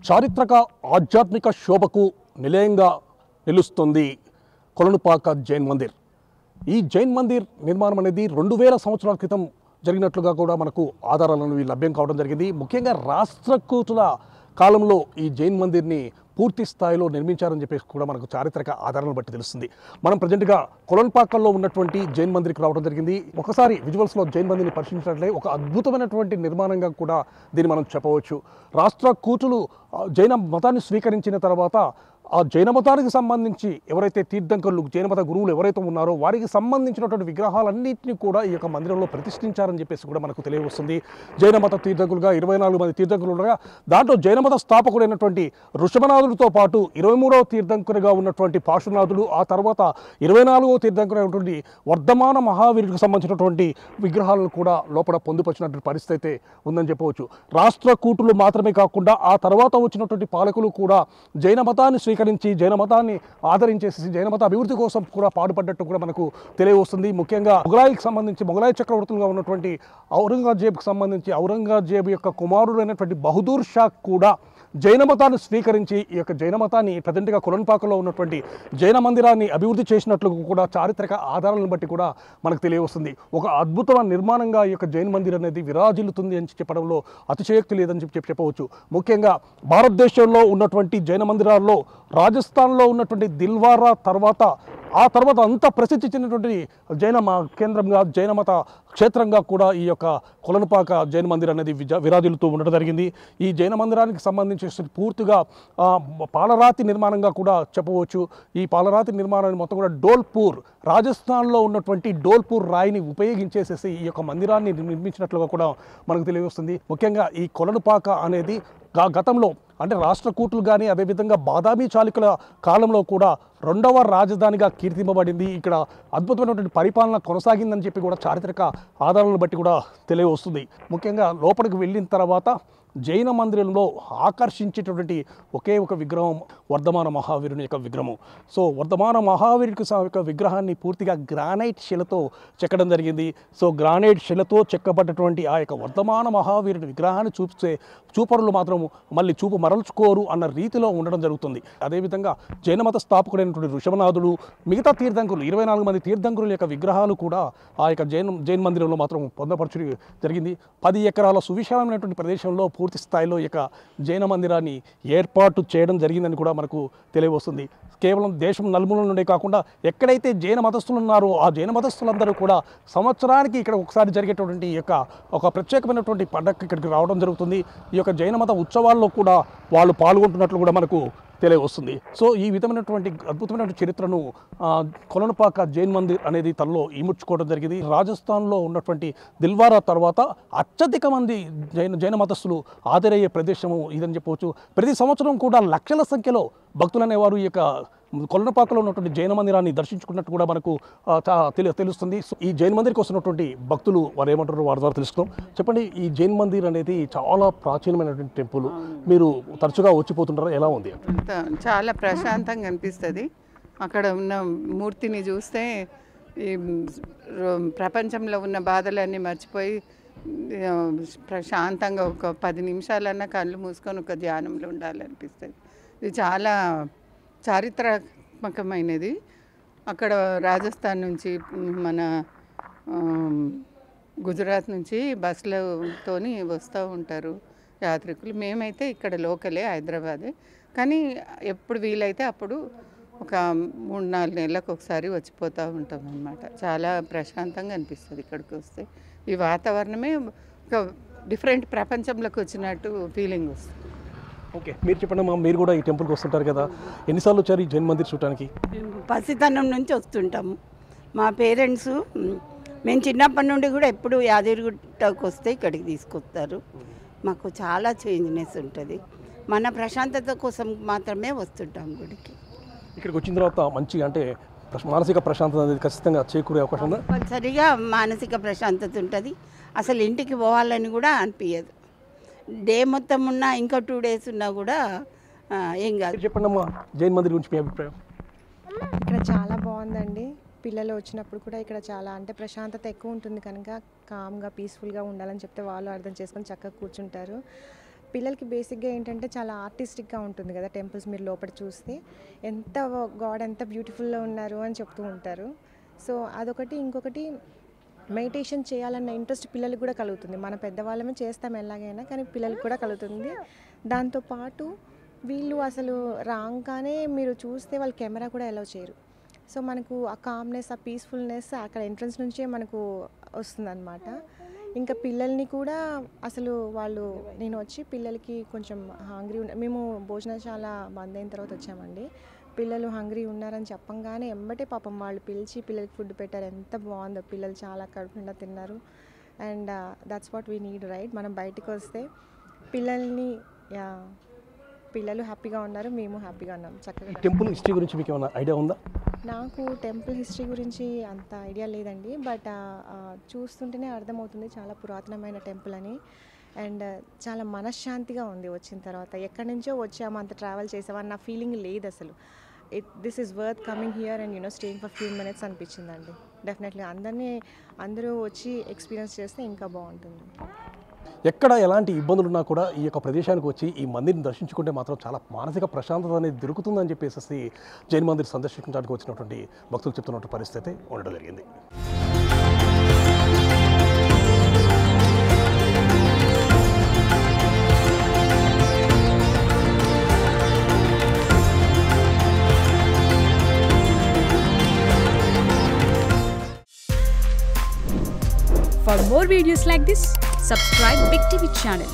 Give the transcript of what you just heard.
చారిత్రక ఆధ్యాత్మిక శోభకు నిలయంగా నిలుస్తుంది కొలనుపాక జైన్ మందిర్. ఈ జైన్ మందిర్ నిర్మాణం అనేది 2000 సంవత్సరాల క్రితం జరిగినట్లుగా కూడా మనకు ఆధారాలను లభ్యం కావడం జరిగింది. ముఖ్యంగా రాష్ట్రకూటుల కాలంలో ఈ జైన్ మందిర్ని పూర్తి స్థాయిలో నిర్మించారని చెప్పేసి కూడా మనకు చారిత్రక ఆధారాలను బట్టి తెలుస్తుంది. మనం ప్రజెంట్గా కొలనుపాకల్లో ఉన్నటువంటి జైన్ మందిర్కి రావడం జరిగింది. ఒకసారి విజువల్స్లో జైన్ మందిర్ని పరిశీలించినట్లే ఒక అద్భుతమైనటువంటి నిర్మాణంగా కూడా దీన్ని మనం చెప్పవచ్చు. రాష్ట్రకూటులు జైన మతాన్ని స్వీకరించిన తర్వాత ఆ జైన మతానికి సంబంధించి ఎవరైతే తీర్థంకరులు జైన మత గురువులు ఎవరైతే ఉన్నారో వారికి సంబంధించినటువంటి విగ్రహాలన్నింటినీ కూడా ఈ యొక్క మందిరంలో ప్రతిష్ఠించారని చెప్పేసి కూడా మనకు తెలియవస్తుంది. జైన మత తీర్థంకులుగా 24 మంది తీర్థంకులు ఉండగా దాంట్లో జైన మత స్థాపకుడైనటువంటి ఋషభనాథుడితో పాటు 23వ తీర్థంకునిగా ఉన్నటువంటి పాశునాథుడు, ఆ తర్వాత 24వ తీర్థంకుడైనటువంటి వర్ధమాన మహావీరుడికి సంబంధించినటువంటి విగ్రహాలను కూడా లోపల పొందుపరిచినటువంటి పరిస్థితి అయితే ఉందని చెప్పవచ్చు. రాష్ట్రకూటులు మాత్రమే కాకుండా ఆ తర్వాత వచ్చినటువంటి పాలకులు కూడా జైన మతాన్ని స్వీకరించి జైన మతాన్ని ఆదరించేసి జైన మత అభివృద్ధి కోసం కూడా పాటుపడ్డట్టు కూడా మనకు తెలియవస్తుంది. ముఖ్యంగా మొఘలాయి చక్రవర్తులుగా ఉన్నటువంటి ఔరంగజేబ్కి సంబంధించి ఔరంగజేబు యొక్క కుమారుడైనటువంటి బహదూర్ షా కూడా జైన మతాన్ని స్వీకరించి ఈ యొక్క జైన మతాన్ని ప్రజెంట్గా కొలనుపాకలో ఉన్నటువంటి జైన మందిరాన్ని అభివృద్ధి చేసినట్లు కూడా చారిత్రక ఆధారాలను బట్టి కూడా మనకు తెలియవస్తుంది. ఒక అద్భుతమైన నిర్మాణంగా ఈ యొక్క జైన మందిర్ అనేది విరాజిల్లుతుంది అని చెప్పడంలో అతిశయోక్తి లేదని చెప్పవచ్చు. ముఖ్యంగా భారతదేశంలో ఉన్నటువంటి జైన మందిరాల్లో రాజస్థాన్లో ఉన్నటువంటి దిల్వారా తర్వాత అంత ప్రసిద్ధి చెందినటువంటి జైన కేంద్రంగా జైన మత క్షేత్రంగా కూడా ఈ యొక్క కొలనుపాక జైన మందిర్ అనేది విరాజిల్లుతూ ఉండడం జరిగింది. ఈ జైన మందిరానికి సంబంధించి పూర్తిగా పాలరాతి నిర్మాణంగా కూడా చెప్పవచ్చు. ఈ పాలరాతి నిర్మాణాన్ని మొత్తం కూడా డోల్పూర్ రాజస్థాన్లో ఉన్నటువంటి డోల్పూర్ రాయిని ఉపయోగించేసేసి ఈ యొక్క మందిరాన్ని నిర్మించినట్లుగా కూడా మనకు తెలియవస్తుంది. ముఖ్యంగా ఈ కొలనుపాక అనేది గతంలో అంటే రాష్ట్రకూటులు కానీ అదేవిధంగా బాదామి చాళుక్యుల కాలంలో కూడా 2వ రాజధానిగా కీర్తింపబడింది. ఇక్కడ అద్భుతమైనటువంటి పరిపాలన కొనసాగిందని చెప్పి కూడా చారిత్రక ఆధారాలను బట్టి కూడా తెలియవస్తుంది. ముఖ్యంగా లోపలికి వెళ్ళిన తర్వాత జైన మందిరంలో ఆకర్షించేటటువంటి ఒకే ఒక విగ్రహం వర్ధమాన మహావీరుని యొక్క విగ్రహం. సో వర్ధమాన మహావీరుడికి యొక్క విగ్రహాన్ని పూర్తిగా గ్రానైట్ శిలతో చెక్కడం జరిగింది. సో గ్రానైట్ శిలతో చెక్కబడ్డటువంటి ఆ యొక్క వర్ధమాన మహావీరుని విగ్రహాన్ని చూపరులు మాత్రం మళ్ళీ చూపు మరల్చుకోరు అన్న రీతిలో ఉండడం జరుగుతుంది. అదేవిధంగా జైన మత స్థాపకుడైనటువంటి ఋషభనాథుడు, మిగతా తీర్థంకులు 24 మంది తీర్థంకుల యొక్క విగ్రహాలు కూడా ఆ యొక్క జైన్ మందిరంలో మాత్రం పొందపరచడం జరిగింది. 10 ఎకరాల సువిశాలమైనటువంటి ప్రదేశంలో పూర్తి స్థాయిలో ఈ యొక్క జైన మందిరాన్ని ఏర్పాటు చేయడం జరిగిందని కూడా మనకు తెలియవస్తుంది. కేవలం దేశం నలుమూలల నుండే కాకుండా ఎక్కడైతే జైన మతస్థులు ఉన్నారో ఆ జైన మతస్థులందరూ కూడా సంవత్సరానికి ఇక్కడ ఒకసారి జరిగేటువంటి ఈ యొక్క ఒక ప్రత్యేకమైనటువంటి పండగ ఇక్కడికి రావడం జరుగుతుంది. ఈ యొక్క జైన మత ఉత్సవాల్లో కూడా వాళ్ళు పాల్గొంటున్నట్లు కూడా మనకు తెలియవస్తుంది. సో ఈ విధమైనటువంటి అద్భుతమైన చరిత్రను కొలనుపాక జైన్ మందిర్ అనేది తనలో ఇముడ్చుకోవడం జరిగింది. రాజస్థాన్లో ఉన్నటువంటి దిల్వారా తర్వాత అత్యధిక మంది జైన మతస్థులు హాజరయ్యే ప్రదేశము ఇదని చెప్పవచ్చు. ప్రతి సంవత్సరం కూడా లక్షల సంఖ్యలో భక్తులు అనేవారు ఈ యొక్క కొలనుపాకలో ఉన్నటువంటి జైన మందిరాన్ని దర్శించుకున్నట్టు కూడా మనకు తెలుస్తుంది. ఈ జైన్ మందిర్కి వస్తున్నటువంటి భక్తులు వారు ఏమంటారు వారి ద్వారా తెలుసుకుందాం. చెప్పండి, ఈ జైన్ మందిర్ అనేది చాలా ప్రాచీనమైనటువంటి టెంపుల్, మీరు తరచుగా వచ్చిపోతుంటారా? ఎలా ఉంది? చాలా ప్రశాంతంగా అనిపిస్తుంది. అక్కడ ఉన్న మూర్తిని చూస్తే ఈ ప్రపంచంలో ఉన్న బాధలన్నీ మర్చిపోయి ప్రశాంతంగా ఒక 10 నిమిషాలన్నా కళ్ళు మూసుకొని ఒక ధ్యానంలో ఉండాలనిపిస్తుంది. ఇది చాలా చారిత్రాత్మకమైనది. అక్కడ రాజస్థాన్ నుంచి మన గుజరాత్ నుంచి బస్సులతోని వస్తూ ఉంటారు యాత్రికులు. మేమైతే ఇక్కడ లోకలే, హైదరాబాదే, కానీ ఎప్పుడు వీలైతే అప్పుడు ఒక 3-4 నెలలకు ఒకసారి వచ్చిపోతూ ఉంటాం అన్నమాట. చాలా ప్రశాంతంగా అనిపిస్తుంది ఇక్కడికి వస్తే. ఈ వాతావరణమే ఒక డిఫరెంట్ ప్రపంచంలోకి వచ్చినట్టు ఫీలింగ్ వస్తుంది. ఓకే, మీరు చెప్పండి అమ్మా, మీరు కూడా ఈ టెంపుల్కి వస్తుంటారు కదా, ఎన్నిసార్లు వచ్చారు ఈ జైన్ మందిర్ చూడటానికి? పసితనం నుంచి వస్తుంటాము. మా పేరెంట్స్ మేము చిన్నప్పటి నుండి కూడా ఎప్పుడు యాదగిరిగుట్టకు వస్తే ఇక్కడికి తీసుకొస్తారు. మాకు చాలా చేంజ్నెస్ ఉంటుంది. మన ప్రశాంతత కోసం మాత్రమే వస్తుంటాం గుడికి. ఇక్కడికి వచ్చిన తర్వాత మంచి అంటే మానసిక ప్రశాంతత అనేది ఖచ్చితంగా చేకూరే అవకాశం ఉందా? సరిగా మానసిక ప్రశాంతత ఉంటుంది. అసలు ఇంటికి పోవాలని కూడా అనిపించదు. డే మొత్తం ఉన్నా ఇంకా 2 డేస్ ఉన్నా కూడా ఏం కాదు. చెప్పండి అమ్మా, జైన్ మందిర్ గురించి మీ అభిప్రాయం? ఇక్కడ చాలా బాగుందండి. పిల్లలు వచ్చినప్పుడు కూడా ఇక్కడ చాలా అంటే ప్రశాంతత ఎక్కువ ఉంటుంది కనుక కామ్గా పీస్ఫుల్గా ఉండాలని చెప్తే వాళ్ళు అర్థం చేసుకొని చక్కగా కూర్చుంటారు. పిల్లలకి బేసిక్గా ఏంటంటే చాలా ఆర్టిస్టిక్గా ఉంటుంది కదా టెంపుల్స్. మీరు లోపల చూస్తే ఎంత గాడ్ ఎంత బ్యూటిఫుల్గా ఉన్నారు అని చెప్తూ ఉంటారు. సో అదొకటి. ఇంకొకటి మెడిటేషన్ చేయాలన్న ఇంట్రెస్ట్ పిల్లలకు కూడా కలుగుతుంది. మన పెద్దవాళ్ళమే చేస్తాం ఎలాగైనా, కానీ పిల్లలకు కూడా కలుగుతుంది. దాంతోపాటు వీళ్ళు అసలు రాగానే మీరు చూస్తే వాళ్ళు కెమెరా కూడా అలౌ చేయరు. సో మనకు ఆ కామ్నెస్, ఆ పీస్ఫుల్నెస్ అక్కడ ఎంట్రన్స్ నుంచే మనకు వస్తుందన్నమాట. ఇంకా పిల్లల్ని కూడా అసలు వాళ్ళు, నేను వచ్చి పిల్లలకి కొంచెం హంగ్రీ మేము భోజనశాల బంద్ అయిన తర్వాత వచ్చామండి. పిల్లలు హంగ్రీ ఉన్నారని చెప్పంగానే ఎంబటే పాపం వాళ్ళు పిలిచి పిల్లలకి ఫుడ్ పెట్టారు. ఎంత బాగుందో, పిల్లలు చాలా కడుపు నిండా తిన్నారు. And that's what we need, right? మనం బయటకు వస్తే పిల్లల్ని, పిల్లలు హ్యాపీగా ఉన్నారు, మేము హ్యాపీగా ఉన్నాం. చక్కగా. టెంపుల్ హిస్టరీ గురించి మీకు ఏమైనా ఐడియా ఉందా? నాకు టెంపుల్ హిస్టరీ గురించి అంత ఐడియా లేదండి, బట్ చూస్తుంటేనే అర్థమవుతుంది చాలా పురాతనమైన టెంపుల్ అని. అండ్ చాలా మనశ్శాంతిగా ఉంది వచ్చిన తర్వాత. ఎక్కడి నుంచో వచ్చాము, అంత ట్రావెల్ చేసామన్న ఫీలింగ్ లేదు అసలు. This is worth coming here and staying for few minutes అనిపించిందండి. డెఫినెట్లీ అందరూ వచ్చి ఎక్స్పీరియన్స్ చేస్తే ఇంకా బాగుంటుంది. ఎక్కడ ఎలాంటి ఇబ్బందులు ఉన్నా కూడా ఈ యొక్క ప్రదేశానికి వచ్చి ఈ మందిర్ని దర్శించుకుంటే మాత్రం చాలా మానసిక ప్రశాంతత అనేది దొరుకుతుందని చెప్పేసి జైన్ మందిర్ సందర్శించడానికి వచ్చినటువంటి భక్తులు చెప్తున్నటువంటి పరిస్థితి ఉండడం జరిగింది. For more videos like this, subscribe Big TV channel.